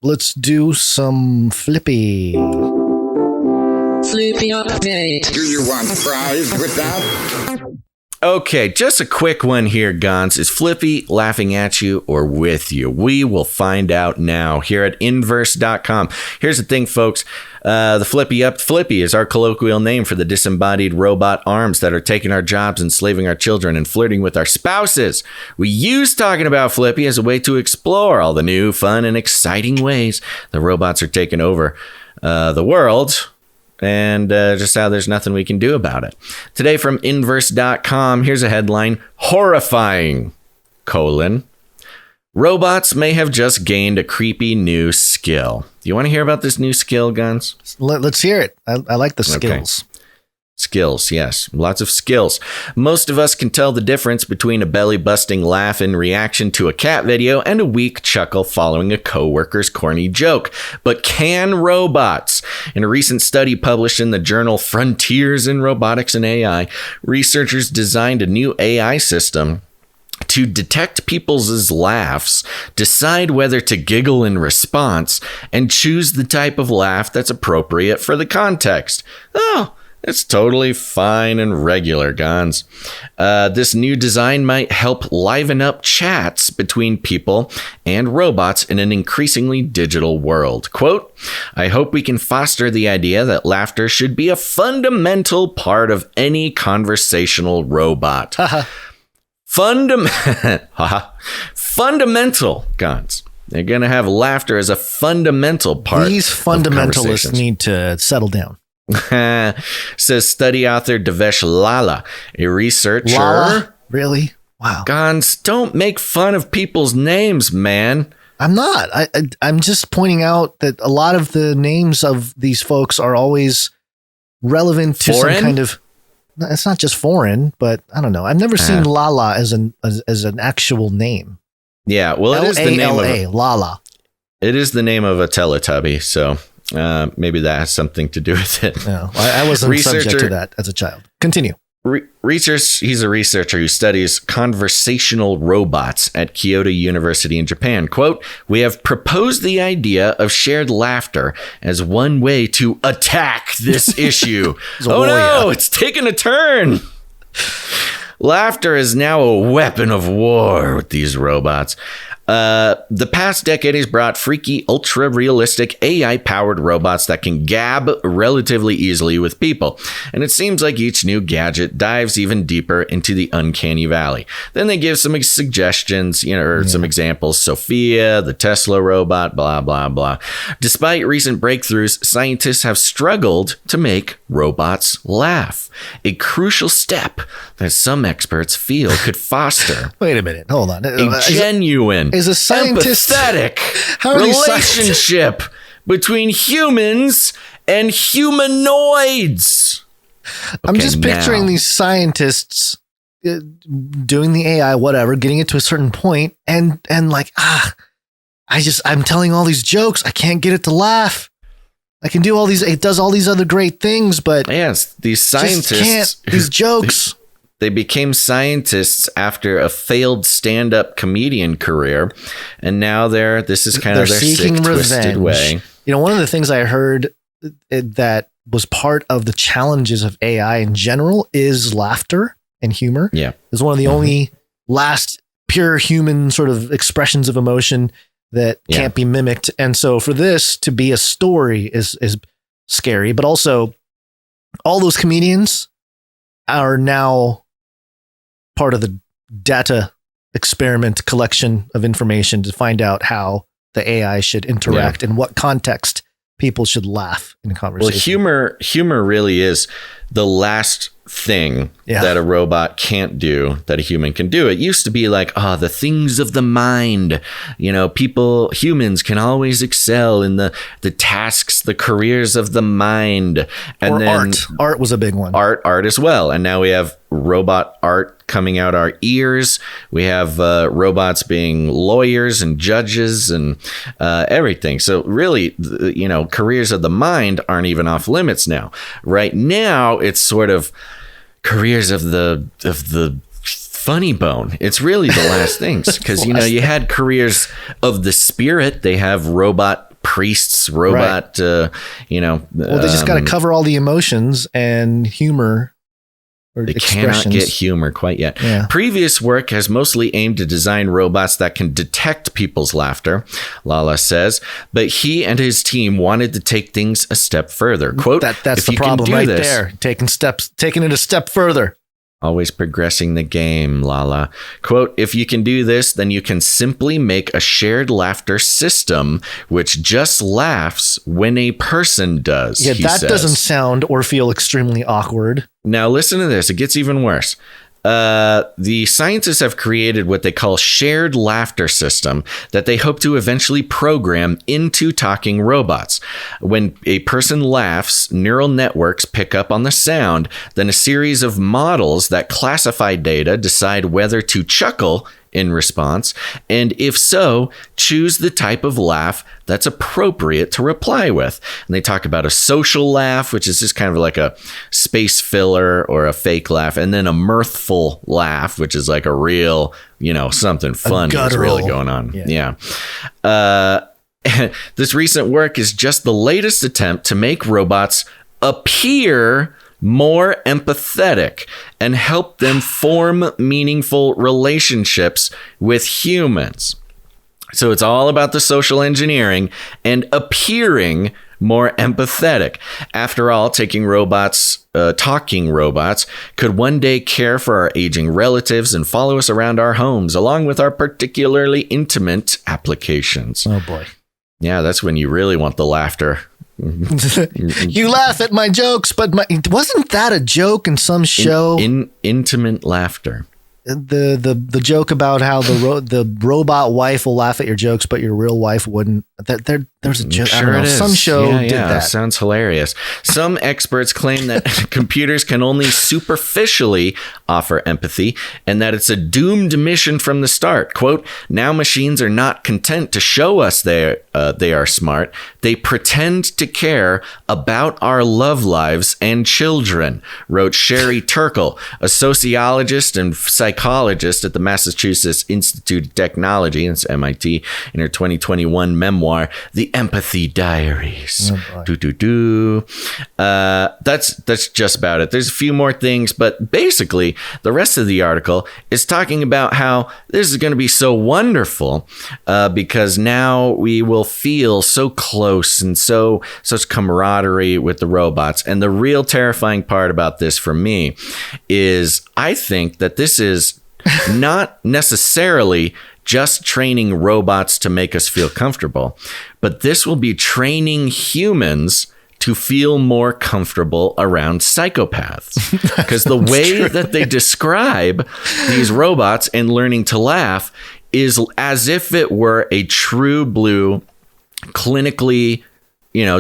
let's do some Flippy. Flippy update. Do you want fries with that? Okay, just a quick one here, Gons. Is Flippy laughing at you or with you? We will find out now here at inverse.com. Here's the thing, folks. The Flippy is our colloquial name for the disembodied robot arms that are taking our jobs, enslaving our children, and flirting with our spouses. We use talking about Flippy as a way to explore all the new, fun, and exciting ways the robots are taking over the world. And just how there's nothing we can do about it. Today from inverse.com, here's a headline: horrifying, robots may have just gained a creepy new skill. Do you want to hear about this new skill, Guns? Let's hear it. I like the skills. Okay. Skills, yes. Lots of skills. Most of us can tell the difference between a belly-busting laugh in reaction to a cat video and a weak chuckle following a coworker's corny joke. But can robots? In a recent study published in the journal Frontiers in Robotics and AI, researchers designed a new AI system to detect people's laughs, decide whether to giggle in response, and choose the type of laugh that's appropriate for the context. Oh, it's totally fine and regular, Gons. This new design might help liven up chats between people and robots in an increasingly digital world. Quote, I hope we can foster the idea that laughter should be a fundamental part of any conversational robot. Fundamental, Gons. They're going to have laughter as a fundamental part. These fundamentalists need to settle down. Says study author Devesh Lala, a researcher. Lala? Really? Wow. Gons, don't make fun of people's names, man. I'm not. I'm just pointing out that a lot of the names of these folks are always relevant to some kind of. It's not just foreign, but I don't know. I've never seen Lala as an actual name. Yeah, well, it is the name of Lala. It is the name of a Teletubby, so. Maybe that has something to do with it. No, I wasn't subject to that as a child. Continue. He's a researcher who studies conversational robots at Kyoto University in Japan. Quote, we have proposed the idea of shared laughter as one way to attack this issue. No, it's taken a turn. Laughter is now a weapon of war with these robots. The past decade has brought freaky, ultra-realistic AI-powered robots that can gab relatively easily with people. And it seems like each new gadget dives even deeper into the uncanny valley. Then they give some suggestions, some examples. Sophia, the Tesla robot, blah, blah, blah. Despite recent breakthroughs, scientists have struggled to make robots laugh. A crucial step that some experts feel could foster. Wait a minute. Hold on. A genuine, is a scientist empathetic relationship between humans and humanoids. I'm just picturing these scientists doing the AI, whatever, getting it to a certain point, and like, I'm telling all these jokes. I can't get it to laugh. I can do all these. It does all these other great things, but yes, these scientists, these jokes. They became scientists after a failed stand-up comedian career, and now this is kind of their sick, twisted way. One of the things I heard that was part of the challenges of AI in general is laughter and humor. Yeah, it's one of the only last pure human sort of expressions of emotion that can't be mimicked. And so for this to be a story is scary, but also all those comedians are now part of the data experiment collection of information to find out how the AI should interact in what context people should laugh in a conversation. Well, humor really is the last thing that a robot can't do that a human can do. It used to be like, the things of the mind. Humans can always excel in the tasks, the careers of the mind. And then art was a big one. Art as well. And now we have robot art coming out our ears. We have robots being lawyers and judges and everything. So really, careers of the mind aren't even off limits now. Right now, it's sort of careers of the funny bone. It's really the last things, because you had careers of the spirit. They have robot priests, robot, Well, they just got to cover all the emotions and humor. They cannot get humor quite yet. Yeah. Previous work has mostly aimed to design robots that can detect people's laughter, Lala says, but he and his team wanted to take things a step further. Quote, that's the problem right there. Taking it a step further. Always progressing the game, Lala. Quote, if you can do this, then you can simply make a shared laughter system which just laughs when a person does. Yeah, that doesn't sound or feel extremely awkward. Now listen to this. It gets even worse. The scientists have created what they call shared laughter system that they hope to eventually program into talking robots. When a person laughs, neural networks pick up on the sound, then a series of models that classify data decide whether to chuckle in response, and if so, choose the type of laugh that's appropriate to reply with. And they talk about a social laugh, which is just kind of like a space filler or a fake laugh, and then a mirthful laugh, which is like a real, something fun is really going on. Yeah. This recent work is just the latest attempt to make robots appear more empathetic and help them form meaningful relationships with humans. So it's all about the social engineering and appearing more empathetic. After all, talking robots could one day care for our aging relatives and follow us around our homes, along with our particularly intimate applications. Oh boy. Yeah, that's when you really want the laughter. You laugh at my jokes, but wasn't that a joke in some show? Intimate laughter. The joke about how the robot wife will laugh at your jokes, but your real wife wouldn't. There's a joke. Sure, some show did that. Sounds hilarious. Some experts claim that computers can only superficially offer empathy, and that it's a doomed mission from the start. Quote, now machines are not content to show us they are smart. They pretend to care about our love lives and children, wrote Sherry Turkle, a sociologist and psychologist at the Massachusetts Institute of Technology, that's MIT, in her 2021 memoir, The Empathy Diaries. That's just about it. There's a few more things, but basically the rest of the article is talking about how this is going to be so wonderful because now we will feel so close and such camaraderie with the robots. And the real terrifying part about this for me is I think that this is not necessarily just training robots to make us feel comfortable, but this will be training humans to feel more comfortable around psychopaths. Because the way that they describe these robots and learning to laugh is as if it were a true blue, clinically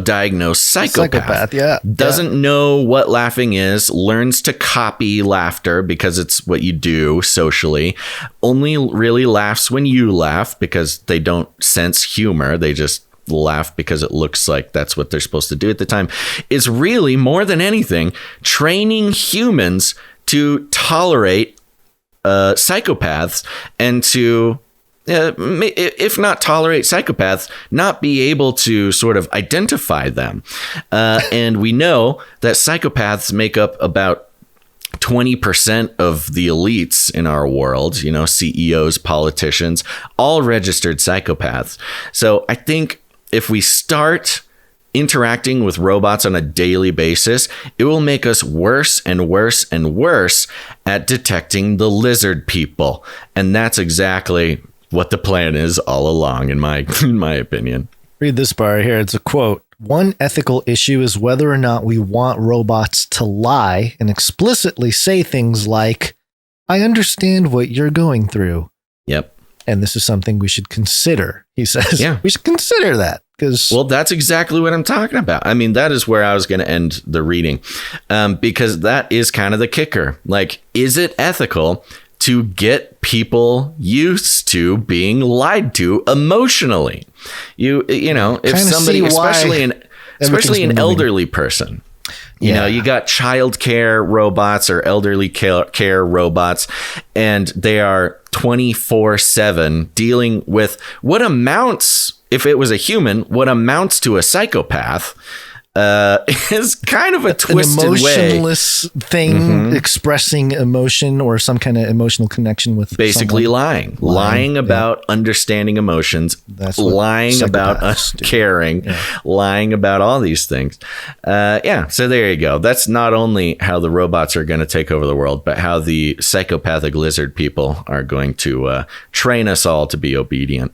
diagnosed psychopath. Doesn't know what laughing is, learns to copy laughter because it's what you do socially, only really laughs when you laugh because they don't sense humor. They just laugh because it looks like that's what they're supposed to do at the time. Is really, more than anything, training humans to tolerate psychopaths and to if not tolerate psychopaths, not be able to sort of identify them. And we know that psychopaths make up about 20% of the elites in our world, CEOs, politicians, all registered psychopaths. So I think if we start interacting with robots on a daily basis, it will make us worse and worse and worse at detecting the lizard people. And that's exactly what the plan is all along, in my opinion. Read this bar here. It's a quote. One ethical issue is whether or not we want robots to lie and explicitly say things like, I understand what you're going through. Yep. And this is something we should consider, he says. Yeah. We should consider that. Well, that's exactly what I'm talking about. I mean, that is where I was going to end the reading, because that is kind of the kicker. Like, is it ethical to get people used to being lied to emotionally? You know, if somebody, especially an elderly person, you know, you got child care robots or elderly care robots, and they are 24/7 dealing with what amounts, if it was a human, what amounts to a psychopath is kind of a twisted an way. Emotionless thing expressing emotion or some kind of emotional connection with basically someone. lying about understanding emotions. That's what lying about psychopaths do. caring, lying about all these things. So there you go. That's not only how the robots are going to take over the world, but how the psychopathic lizard people are going to train us all to be obedient.